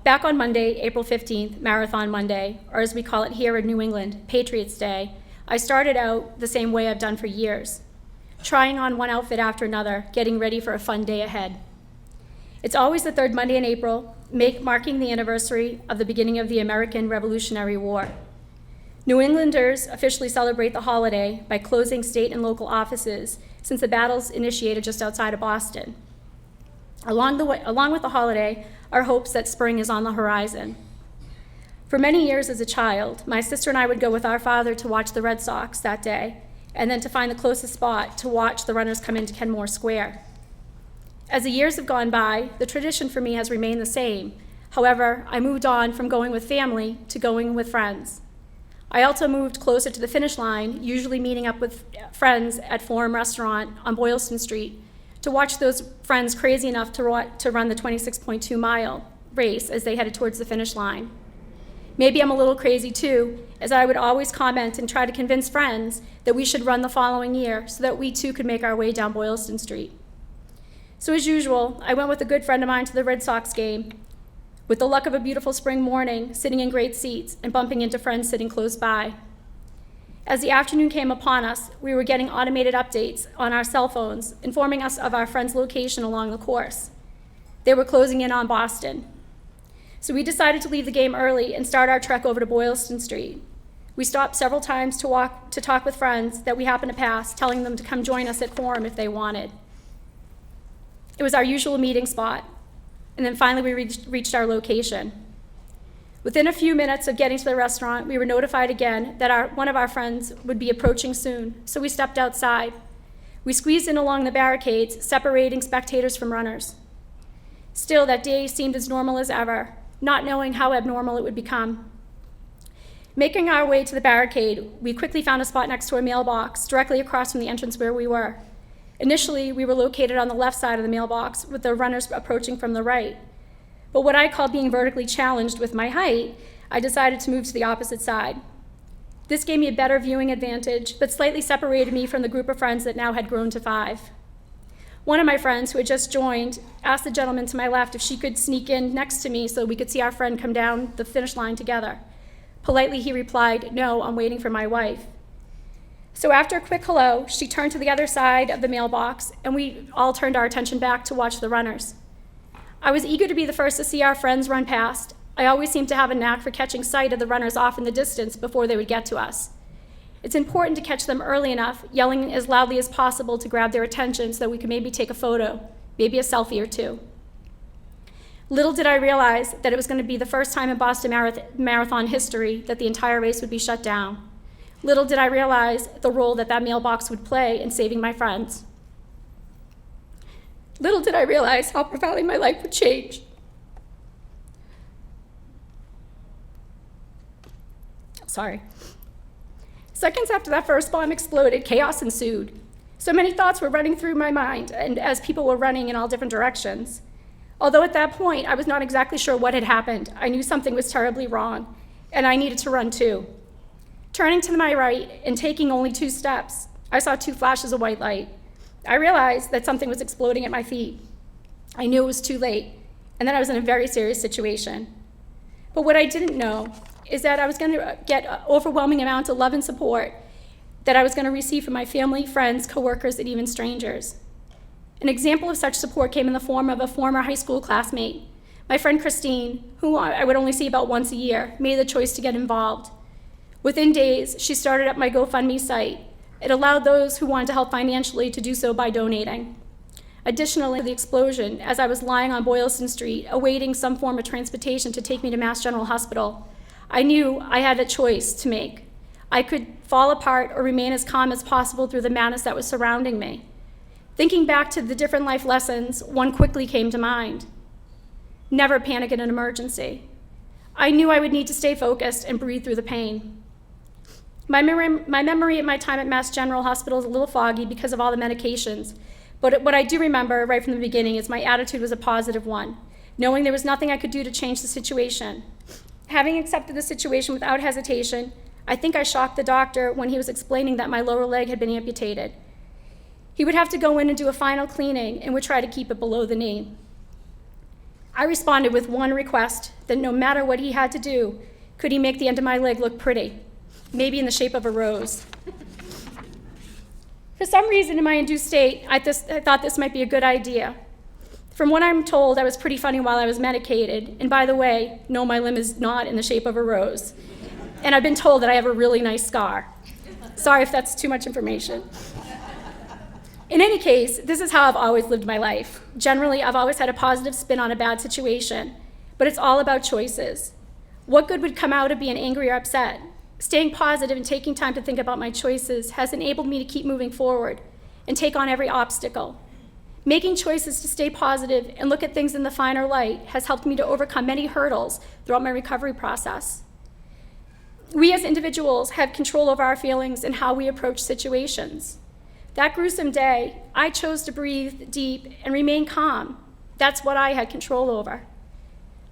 Back on Monday, April 15th, Marathon Monday, or as we call it here in New England, Patriots Day, I started out the same way I've done for years, trying on one outfit after another, getting ready for a fun day ahead. It's always the third Monday in April, marking the anniversary of the beginning of the American Revolutionary War. New Englanders officially celebrate the holiday by closing state and local offices since the battles initiated just outside of Boston. Along with the holiday are hopes that spring is on the horizon. For many years as a child, my sister and I would go with our father to watch the Red Sox that day, and then to find the closest spot to watch the runners come into Kenmore Square. As the years have gone by, the tradition for me has remained the same. However, I moved on from going with family to going with friends. I also moved closer to the finish line, usually meeting up with friends at Forum Restaurant on Boylston Street to watch those friends crazy enough to run the 26.2-mile race as they headed towards the finish line. Maybe I'm a little crazy too, as I would always comment and try to convince friends that we should run the following year so that we too could make our way down Boylston Street. So as usual, I went with a good friend of mine to the Red Sox game, with the luck of a beautiful spring morning, sitting in great seats and bumping into friends sitting close by. As the afternoon came upon us, we were getting automated updates on our cell phones, informing us of our friend's location along the course. They were closing in on Boston. So we decided to leave the game early and start our trek over to Boylston Street. We stopped several times to talk with friends that we happened to pass, telling them to come join us at Forum if they wanted. It was our usual meeting spot, and then finally we reached our location. Within a few minutes of getting to the restaurant, we were notified again that one of our friends would be approaching soon, so we stepped outside. We squeezed in along the barricades, separating spectators from runners. Still, that day seemed as normal as ever, not knowing how abnormal it would become. Making our way to the barricade, we quickly found a spot next to a mailbox directly across from the entrance where we were. Initially, we were located on the left side of the mailbox with the runners approaching from the right. But what I call being vertically challenged with my height, I decided to move to the opposite side. This gave me a better viewing advantage, but slightly separated me from the group of friends that now had grown to 5. One of my friends, who had just joined, asked the gentleman to my left if she could sneak in next to me so we could see our friend come down the finish line together. Politely, he replied, "No, I'm waiting for my wife." So after a quick hello, she turned to the other side of the mailbox, and we all turned our attention back to watch the runners. I was eager to be the first to see our friends run past. I always seem to have a knack for catching sight of the runners off in the distance before they would get to us. It's important to catch them early enough, yelling as loudly as possible to grab their attention so that we could maybe take a photo, maybe a selfie or two. Little did I realize that it was going to be the first time in Boston Marathon history that the entire race would be shut down. Little did I realize the role that mailbox would play in saving my friends. Little did I realize how profoundly my life would change. Sorry. Seconds after that first bomb exploded, chaos ensued. So many thoughts were running through my mind, and as people were running in all different directions. Although at that point, I was not exactly sure what had happened, I knew something was terribly wrong, and I needed to run too. Turning to my right and taking only 2 steps, I saw 2 flashes of white light. I realized that something was exploding at my feet. I knew it was too late, and that I was in a very serious situation. But what I didn't know is that I was going to get an overwhelming amount of love and support that I was going to receive from my family, friends, coworkers, and even strangers. An example of such support came in the form of a former high school classmate. My friend Christine, who I would only see about once a year, made the choice to get involved. Within days, she started up my GoFundMe site. It allowed those who wanted to help financially to do so by donating. Additionally, the explosion, as I was lying on Boylston Street, awaiting some form of transportation to take me to Mass General Hospital, I knew I had a choice to make. I could fall apart or remain as calm as possible through the madness that was surrounding me. Thinking back to the different life lessons, one quickly came to mind. Never panic in an emergency. I knew I would need to stay focused and breathe through the pain. My memory at my time at Mass General Hospital is a little foggy because of all the medications, but what I do remember right from the beginning is my attitude was a positive one, knowing there was nothing I could do to change the situation. Having accepted the situation without hesitation, I think I shocked the doctor when he was explaining that my lower leg had been amputated. He would have to go in and do a final cleaning and would try to keep it below the knee. I responded with one request, that no matter what he had to do, could he make the end of my leg look pretty, maybe in the shape of a rose. For some reason in my induced state, I thought this might be a good idea. From what I'm told, I was pretty funny while I was medicated, and by the way, no, my limb is not in the shape of a rose. And I've been told that I have a really nice scar. Sorry if that's too much information. In any case, this is how I've always lived my life. Generally, I've always had a positive spin on a bad situation, but it's all about choices. What good would come out of being angry or upset? Staying positive and taking time to think about my choices has enabled me to keep moving forward and take on every obstacle. Making choices to stay positive and look at things in the finer light has helped me to overcome many hurdles throughout my recovery process. We as individuals have control over our feelings and how we approach situations. That gruesome day, I chose to breathe deep and remain calm. That's what I had control over.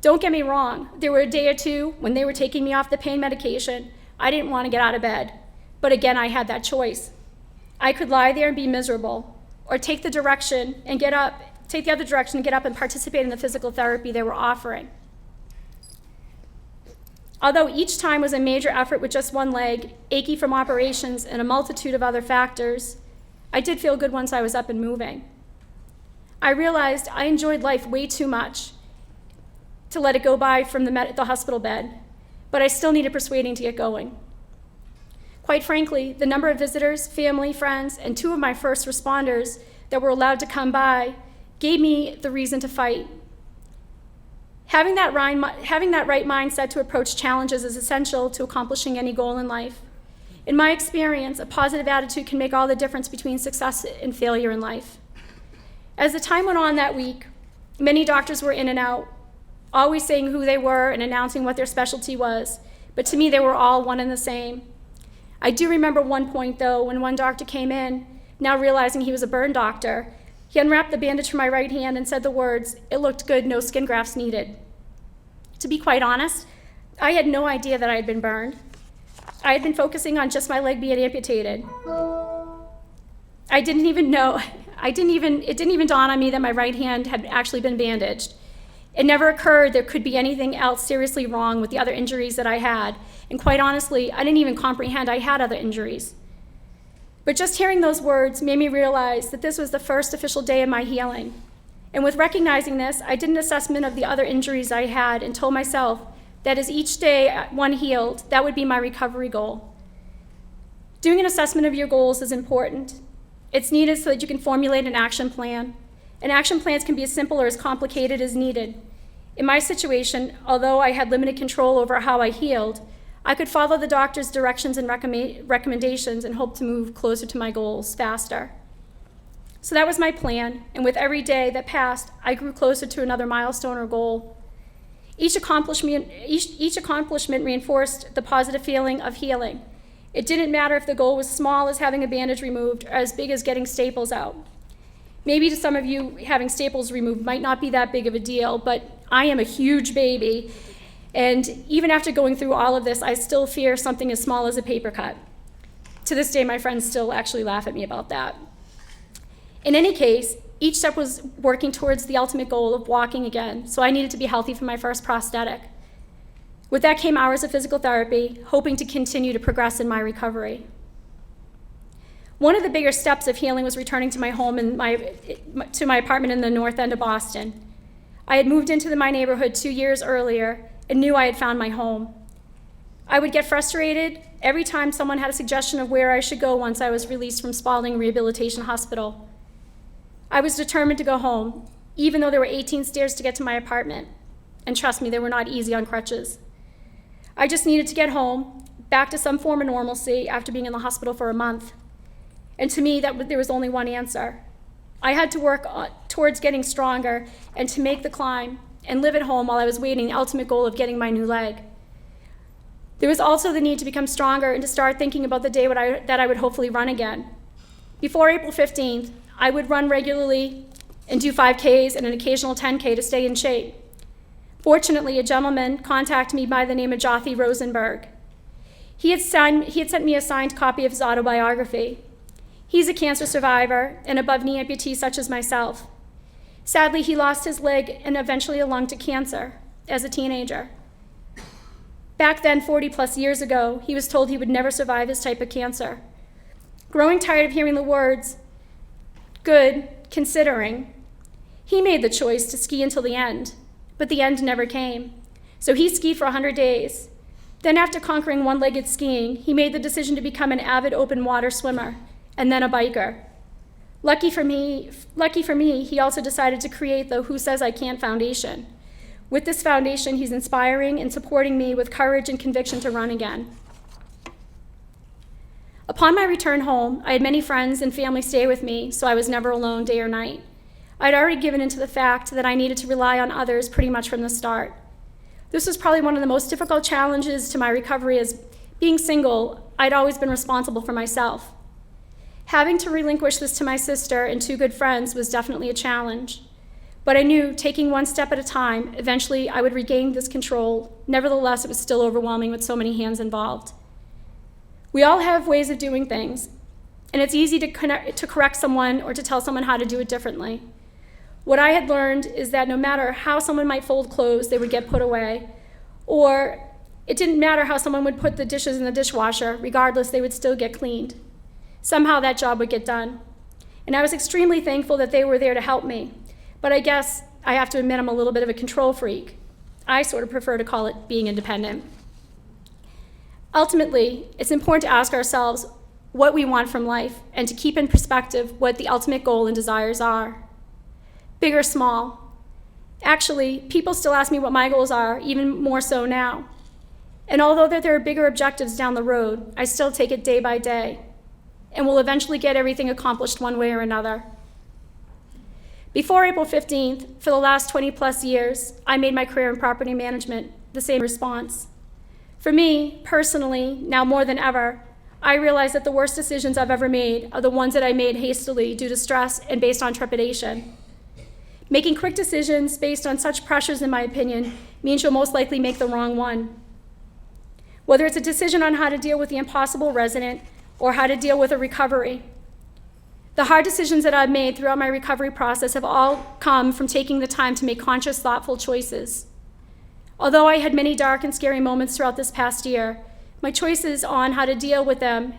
Don't get me wrong, there were a day or two when they were taking me off the pain medication, I didn't want to get out of bed. But again, I had that choice. I could lie there and be miserable, or take the other direction and get up and participate in the physical therapy they were offering. Although each time was a major effort with just one leg, achy from operations, and a multitude of other factors, I did feel good once I was up and moving. I realized I enjoyed life way too much to let it go by from the hospital bed, but I still needed persuading to get going. Quite frankly, the number of visitors, family, friends, and 2 of my first responders that were allowed to come by gave me the reason to fight. Having that right mindset to approach challenges is essential to accomplishing any goal in life. In my experience, a positive attitude can make all the difference between success and failure in life. As the time went on that week, many doctors were in and out, always saying who they were and announcing what their specialty was, but to me they were all one and the same. I do remember one point though, when one doctor came in, now realizing he was a burn doctor, he unwrapped the bandage from my right hand and said the words, "It looked good, no skin grafts needed." To be quite honest, I had no idea that I had been burned. I had been focusing on just my leg being amputated. It didn't even dawn on me that my right hand had actually been bandaged. It never occurred there could be anything else seriously wrong with the other injuries that I had. And quite honestly, I didn't even comprehend I had other injuries. But just hearing those words made me realize that this was the first official day of my healing. And with recognizing this, I did an assessment of the other injuries I had and told myself that as each day one healed, that would be my recovery goal. Doing an assessment of your goals is important. It's needed so that you can formulate an action plan. And action plans can be as simple or as complicated as needed. In my situation, although I had limited control over how I healed, I could follow the doctor's directions and recommendations and hope to move closer to my goals faster. So that was my plan, and with every day that passed, I grew closer to another milestone or goal. Each accomplishment reinforced the positive feeling of healing. It didn't matter if the goal was small as having a bandage removed or as big as getting staples out. Maybe to some of you, having staples removed might not be that big of a deal, but I am a huge baby, and even after going through all of this, I still fear something as small as a paper cut. To this day, my friends still actually laugh at me about that. In any case, each step was working towards the ultimate goal of walking again, so I needed to be healthy for my first prosthetic. With that came hours of physical therapy, hoping to continue to progress in my recovery. One of the bigger steps of healing was returning to my home and to my apartment in the North End of Boston. I had moved into my neighborhood 2 years earlier and knew I had found my home. I would get frustrated every time someone had a suggestion of where I should go once I was released from Spalding Rehabilitation Hospital. I was determined to go home, even though there were 18 stairs to get to my apartment. And trust me, they were not easy on crutches. I just needed to get home, back to some form of normalcy after being in the hospital for a month. And to me, there was only one answer. I had to work towards getting stronger and to make the climb and live at home while I was waiting the ultimate goal of getting my new leg. There was also the need to become stronger and to start thinking about the day that I would hopefully run again. Before April 15th, I would run regularly and do 5Ks and an occasional 10K to stay in shape. Fortunately, a gentleman contacted me by the name of Jothy Rosenberg. He had sent me a signed copy of his autobiography. He's a cancer survivor and above-knee amputee such as myself. Sadly, he lost his leg and eventually a lung to cancer as a teenager. Back then, 40 plus years ago, he was told he would never survive his type of cancer. Growing tired of hearing the words, "good, considering," he made the choice to ski until the end, but the end never came. So he skied for 100 days. Then after conquering one-legged skiing, he made the decision to become an avid open water swimmer and then a biker. Lucky for me, he also decided to create the Who Says I Can't Foundation. With this foundation, he's inspiring and supporting me with courage and conviction to run again. Upon my return home, I had many friends and family stay with me, so I was never alone day or night. I'd already given in to the fact that I needed to rely on others pretty much from the start. This was probably one of the most difficult challenges to my recovery, as being single, I'd always been responsible for myself. Having to relinquish this to my sister and two good friends was definitely a challenge. But I knew, taking one step at a time, eventually I would regain this control. Nevertheless, it was still overwhelming with so many hands involved. We all have ways of doing things, and it's easy to correct someone or to tell someone how to do it differently. What I had learned is that no matter how someone might fold clothes, they would get put away, or it didn't matter how someone would put the dishes in the dishwasher, regardless, they would still get cleaned. Somehow that job would get done. And I was extremely thankful that they were there to help me. But I guess I have to admit I'm a little bit of a control freak. I sort of prefer to call it being independent. Ultimately, it's important to ask ourselves what we want from life and to keep in perspective what the ultimate goal and desires are. Big or small. Actually, people still ask me what my goals are, even more so now. And although there are bigger objectives down the road, I still take it day by day and will eventually get everything accomplished one way or another. Before April 15th, for the last 20 plus years, I made my career in property management the same response. For me, personally, now more than ever, I realize that the worst decisions I've ever made are the ones that I made hastily due to stress and based on trepidation. Making quick decisions based on such pressures, in my opinion, means you'll most likely make the wrong one. Whether it's a decision on how to deal with the impossible resident or how to deal with a recovery. The hard decisions that I've made throughout my recovery process have all come from taking the time to make conscious, thoughtful choices. Although I had many dark and scary moments throughout this past year, my choices on how to deal with them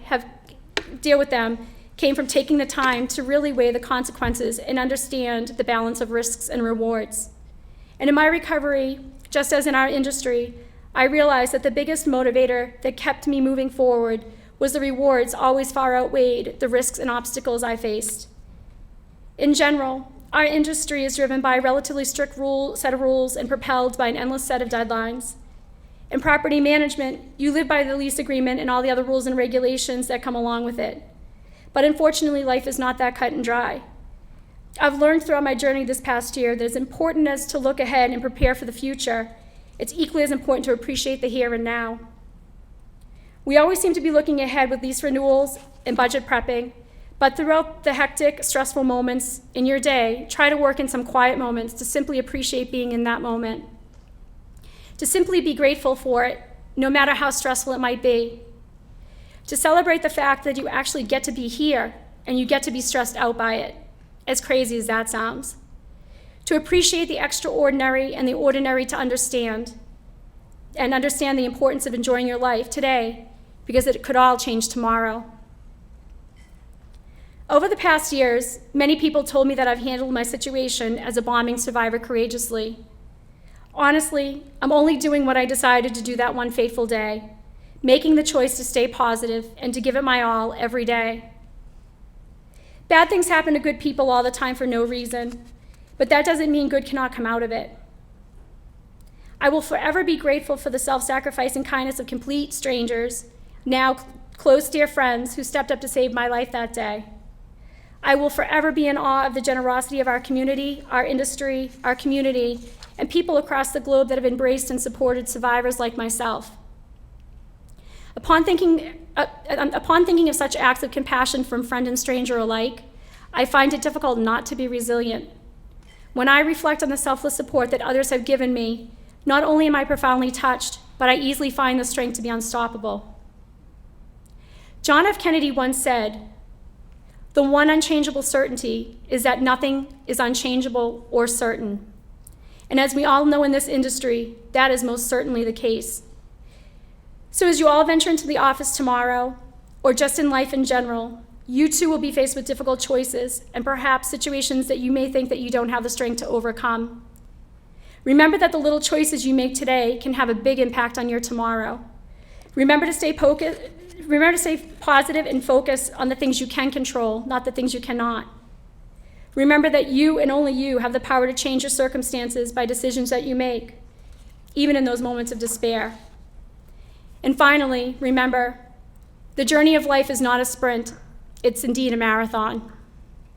came from taking the time to really weigh the consequences and understand the balance of risks and rewards. And in my recovery, just as in our industry, I realized that the biggest motivator that kept me moving forward was the rewards always far outweighed the risks and obstacles I faced. In general, our industry is driven by a relatively strict set of rules and propelled by an endless set of deadlines. In property management, you live by the lease agreement and all the other rules and regulations that come along with it. But unfortunately, life is not that cut and dry. I've learned throughout my journey this past year that as important as to look ahead and prepare for the future, it's equally as important to appreciate the here and now. We always seem to be looking ahead with lease renewals and budget prepping, but throughout the hectic, stressful moments in your day, try to work in some quiet moments to simply appreciate being in that moment. To simply be grateful for it, no matter how stressful it might be. To celebrate the fact that you actually get to be here and you get to be stressed out by it, as crazy as that sounds. To appreciate the extraordinary and the ordinary to understand, and understand the importance of enjoying your life today, because it could all change tomorrow. Over the past years, many people told me that I've handled my situation as a bombing survivor courageously. Honestly, I'm only doing what I decided to do that one fateful day, making the choice to stay positive and to give it my all every day. Bad things happen to good people all the time for no reason, but that doesn't mean good cannot come out of it. I will forever be grateful for the self-sacrifice and kindness of complete strangers, now close dear friends who stepped up to save my life that day. I will forever be in awe of the generosity of our community, our industry, our community, and people across the globe that have embraced and supported survivors like myself. Upon thinking of such acts of compassion from friend and stranger alike, I find it difficult not to be resilient. When I reflect on the selfless support that others have given me, not only am I profoundly touched, but I easily find the strength to be unstoppable. John F. Kennedy once said, The one unchangeable certainty is that nothing is unchangeable or certain. And as we all know in this industry, that is most certainly the case. So as you all venture into the office tomorrow, or just in life in general, you too will be faced with difficult choices and perhaps situations that you may think that you don't have the strength to overcome. Remember that the little choices you make today can have a big impact on your tomorrow. Remember to stay positive and focus on the things you can control, not the things you cannot. Remember that you and only you have the power to change your circumstances by decisions that you make, even in those moments of despair. And finally, remember, the journey of life is not a sprint, it's indeed a marathon.